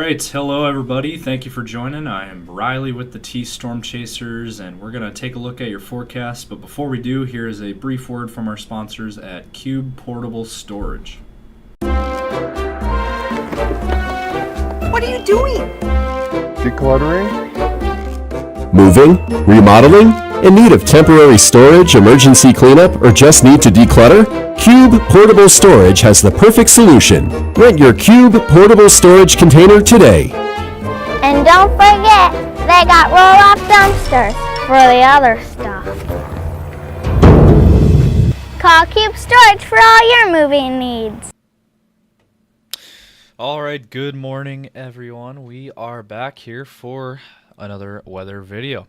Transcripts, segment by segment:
right, hello everybody. Thank you for joining. I am Riley with the T Storm Chasers, and we're going to take a look at your forecast. But before we do, here is a brief word from our sponsors at Cube Portable Storage. What are you doing? Decluttering? Moving? Remodeling? In need of temporary storage, emergency cleanup, or just need to declutter? Cube Portable Storage has the perfect solution. Rent your Cube Portable Storage container today. And don't forget, they got roll-off dumpsters for the other stuff. Call Cube Storage for all your moving needs. All right, good morning, everyone. We are back here for another weather video.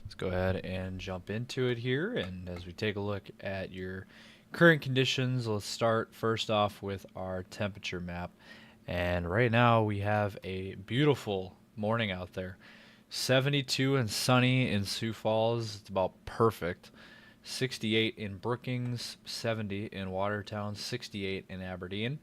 Let's go ahead and jump into it here, and as we take a look at your current conditions, let's start first off with our temperature map. And right now we have a beautiful morning out there. 72 and sunny in Sioux Falls. It's about perfect. 68 in Brookings, 70 in Watertown, 68 in Aberdeen.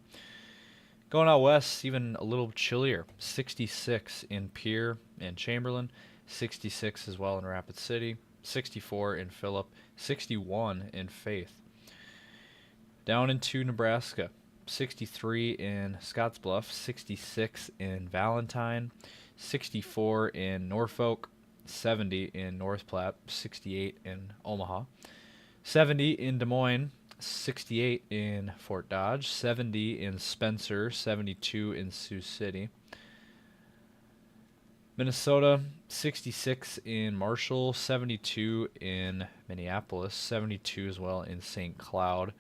Going out west, even a little chillier. 66 in Pierre and Chamberlain, 66 as well in Rapid City, 64 in Phillip, 61 in Faith. Down into Nebraska, 63 in Scottsbluff, 66 in Valentine, 64 in Norfolk, 70 in North Platte, 68 in Omaha, 70 in Des Moines, 68 in Fort Dodge, 70 in Spencer, 72 in Sioux City. Minnesota, 66 in Marshall, 72 in Minneapolis, 72 as well in St. Cloud,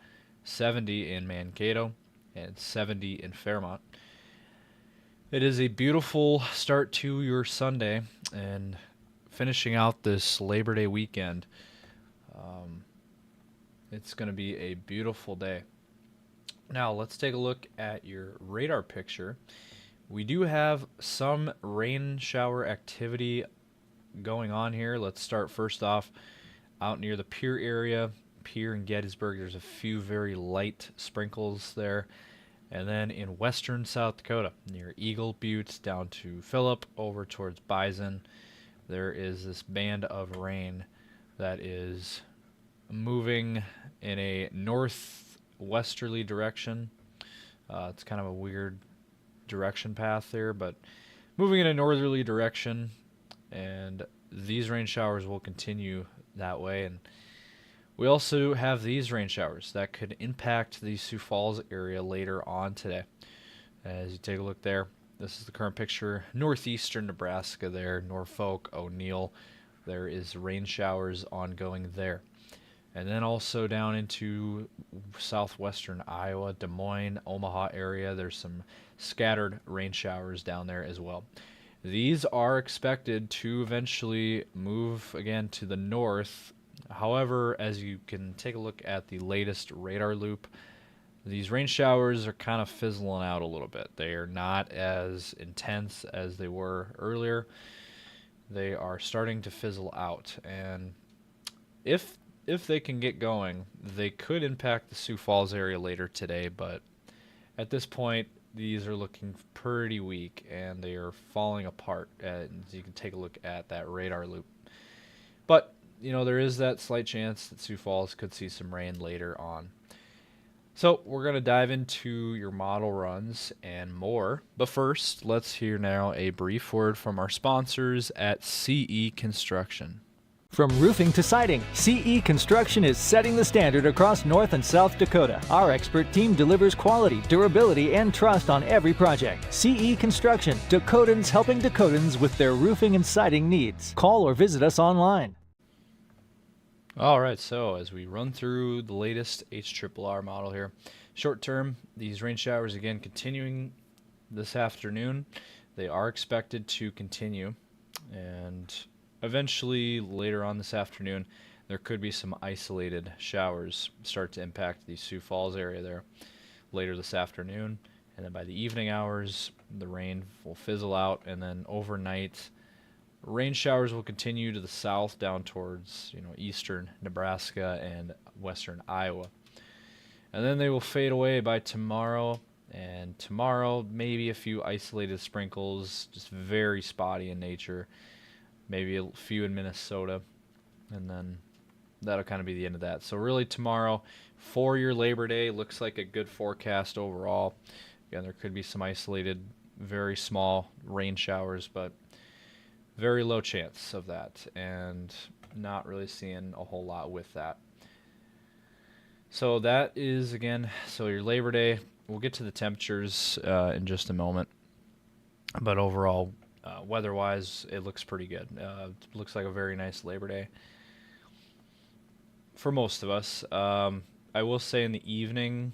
70 in Mankato, and 70 in Fairmont. It is a beautiful start to your Sunday, and finishing out this Labor Day weekend. It's going to be a beautiful day. Now, let's take a look at your radar picture. We do have some rain shower activity going on here. Let's start first off out near the Pierre area. Pierre and Gettysburg, there's a few very light sprinkles there. And then in western South Dakota, near Eagle Butte down to Phillip, over towards Bison, there is this band of rain that is moving in a northwesterly direction. It's kind of a weird direction path there, but moving in a northerly direction, and these rain showers will continue that way. And we also have these rain showers that could impact the Sioux Falls area later on today. As you take a look there, this is the current picture. Northeastern Nebraska there, Norfolk, O'Neill, there is rain showers ongoing there. And then also down into southwestern Iowa, Des Moines, Omaha area, there's some scattered rain showers down there as well. These are expected to eventually move again to the north. However, as you can take a look at the latest radar loop, these rain showers are kind of fizzling out a little bit. They are not as intense as they were earlier. They are starting to fizzle out, and if they can get going, they could impact the Sioux Falls area later today, but at this point, these are looking pretty weak, and they are falling apart, as you can take a look at that radar loop. But, you know, there is that slight chance that Sioux Falls could see some rain later on. So, we're going to dive into your model runs and more, but first, let's hear now a brief word from our sponsors at CE Construction. From roofing to siding, CE Construction is setting the standard across North and South Dakota. Our expert team delivers quality, durability, and trust on every project. CE Construction, Dakotans helping Dakotans with their roofing and siding needs. Call or visit us online. All right, so as we run through the latest HRRR model here, short term, these rain showers again continuing this afternoon. They are expected to continue, and eventually, later on this afternoon, there could be some isolated showers start to impact the Sioux Falls area there later this afternoon. And then by the evening hours, the rain will fizzle out, and then overnight, rain showers will continue to the south down towards, eastern Nebraska and western Iowa. And then they will fade away by tomorrow, And tomorrow, maybe a few isolated sprinkles, just very spotty in nature. Maybe a few in Minnesota. And then that'll kind of be the end of that. So really tomorrow, for your Labor Day, looks like a good forecast overall. Again, there could be some isolated, very small rain showers, but very low chance of that. And not really seeing a whole lot with that. So that is, again, so your Labor Day. We'll get to the temperatures in just a moment. But overall, weather-wise, it looks pretty good. It looks like a very nice Labor Day for most of us. I will say in the evening,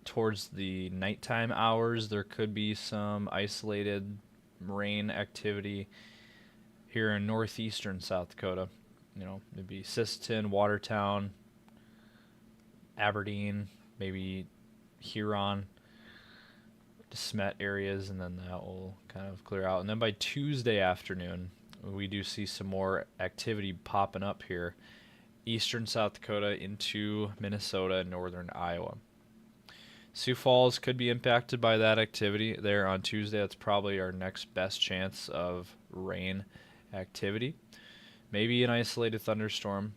towards the nighttime hours, there could be some isolated rain activity here in northeastern South Dakota. You know, it'd be Sisseton, Watertown, Aberdeen, maybe Huron, De Smet areas, and then that will kind of clear out. And then by Tuesday afternoon, we do see some more activity popping up here, eastern South Dakota into Minnesota and northern Iowa. Sioux Falls could be impacted by that activity there on Tuesday. That's probably our next best chance of rain activity. Maybe an isolated thunderstorm.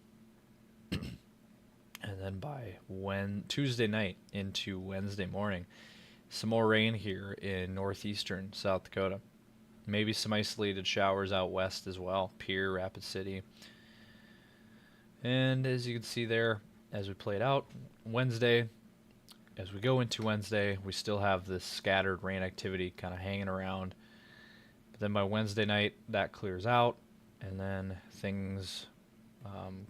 And then by Tuesday night into Wednesday morning, some more rain here in northeastern South Dakota. Maybe some isolated showers out west as well, Pierre, Rapid City. And as you can see there, as we played out, Wednesday, as we go into Wednesday, we still have this scattered rain activity kind of hanging around. But then by Wednesday night, that clears out, and then things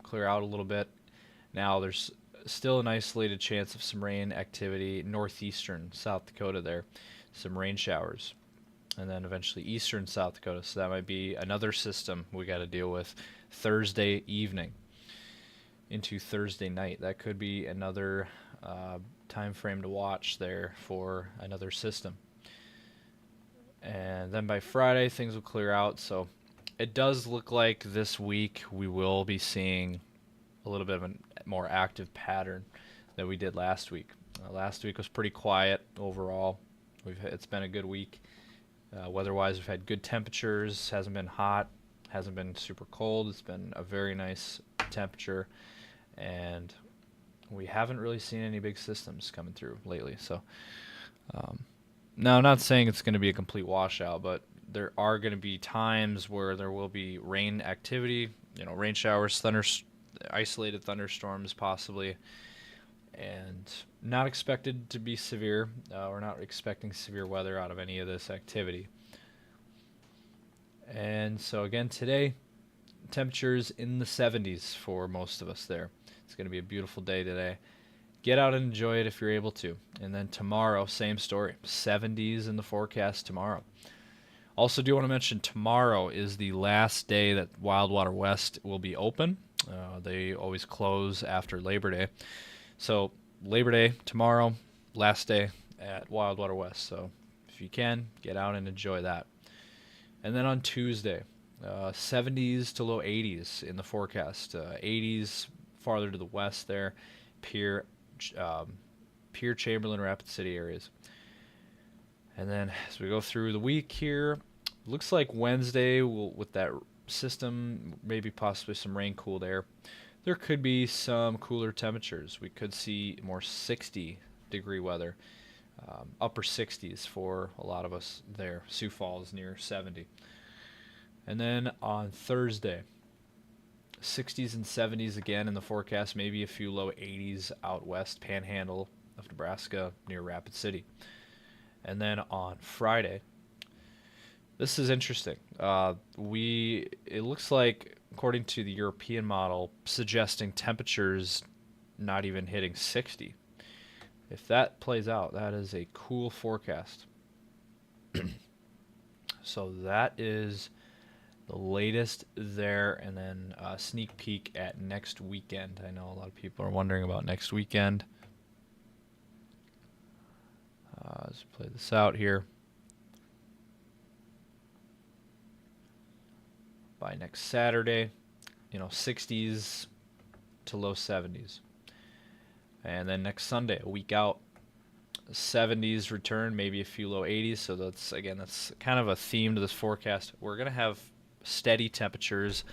clear out a little bit. Now there's still an isolated chance of some rain activity northeastern South Dakota there, some rain showers, and then eventually eastern South Dakota. So that might be another system we got to deal with Thursday evening into Thursday night. That could be another time frame to watch there for another system. And then by Friday, things will clear out. So it does look like this week we will be seeing a little bit of a more active pattern than we did last week. Last week was pretty quiet overall. It's been a good week. Weather-wise, we've had good temperatures. Hasn't been hot. Hasn't been super cold. It's been a very nice temperature. And we haven't really seen any big systems coming through lately. So, now I'm not saying it's going to be a complete washout, but there are going to be times where there will be rain activity, rain showers, isolated thunderstorms possibly, and not expected to be severe. We're not expecting severe weather out of any of this activity. And so again, today, temperatures in the 70s for most of us there. It's going to be a beautiful day today. Get out and enjoy it if you're able to. And then tomorrow, same story. 70s in the forecast tomorrow. Also do want to mention tomorrow is the last day that Wildwater West will be open. They always close after Labor Day. So Labor Day tomorrow, last day at Wildwater West. So if you can, get out and enjoy that. And then on Tuesday, 70s to low 80s in the forecast. 80s farther to the west there, Pierre, Chamberlain, Rapid City areas. And then as we go through the week here, looks like Wednesday with that system, maybe possibly some rain cooled air. There could be some cooler temperatures. We could see more 60-degree weather, upper 60s for a lot of us there. Sioux Falls near 70. And then on Thursday, 60s and 70s again in the forecast, maybe a few low 80s out west, Panhandle of Nebraska near Rapid City. And then on Friday, this is interesting. It looks like, according to the European model, suggesting temperatures not even hitting 60. If that plays out, that is a cool forecast. So that is the latest there, and then a sneak peek at next weekend. I know a lot of people are wondering about next weekend. Let's play this out here. By next Saturday, 60s to low 70s. And then next Sunday, a week out, 70s return, maybe a few low 80s. So that's kind of a theme to this forecast. We're going to have steady temperatures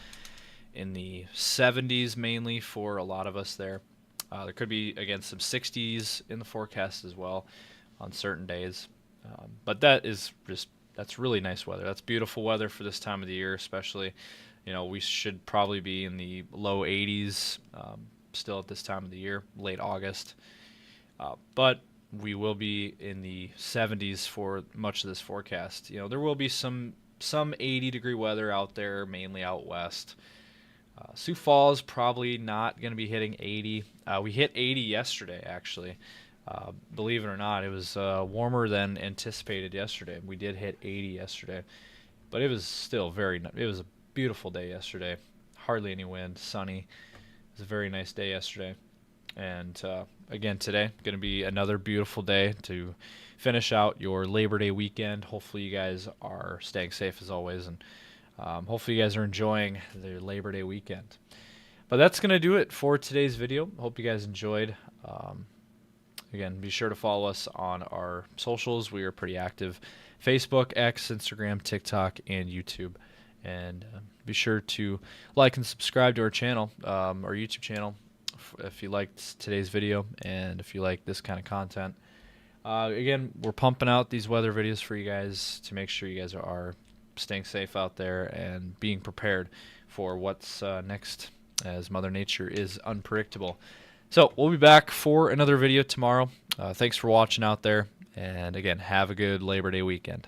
in the 70s mainly for a lot of us there. There could be, again, some 60s in the forecast as well on certain days. But that's really nice weather. That's beautiful weather for this time of the year, especially. We should probably be in the low 80s still at this time of the year, late August. But we will be in the 70s for much of this forecast. There will be some 80-degree weather out there, mainly out west. Sioux Falls probably not going to be hitting 80. We hit 80 yesterday, actually. Believe it or not, it was warmer than anticipated yesterday. We did hit 80 yesterday, but it was still it was a beautiful day yesterday. Hardly any wind, sunny. It was a very nice day yesterday. And again, today, going to be another beautiful day to finish out your Labor Day weekend. Hopefully you guys are staying safe as always, and hopefully you guys are enjoying the Labor Day weekend. But that's going to do it for today's video. Hope you guys enjoyed. Again, be sure to follow us on our socials. We are pretty active. Facebook, X, Instagram, TikTok, and YouTube. And be sure to like and subscribe to our channel, our YouTube channel, if you liked today's video and if you like this kind of content. Again, we're pumping out these weather videos for you guys to make sure you guys are staying safe out there and being prepared for what's next, as Mother Nature is unpredictable. So we'll be back for another video tomorrow. Thanks for watching out there, and again, have a good Labor Day weekend.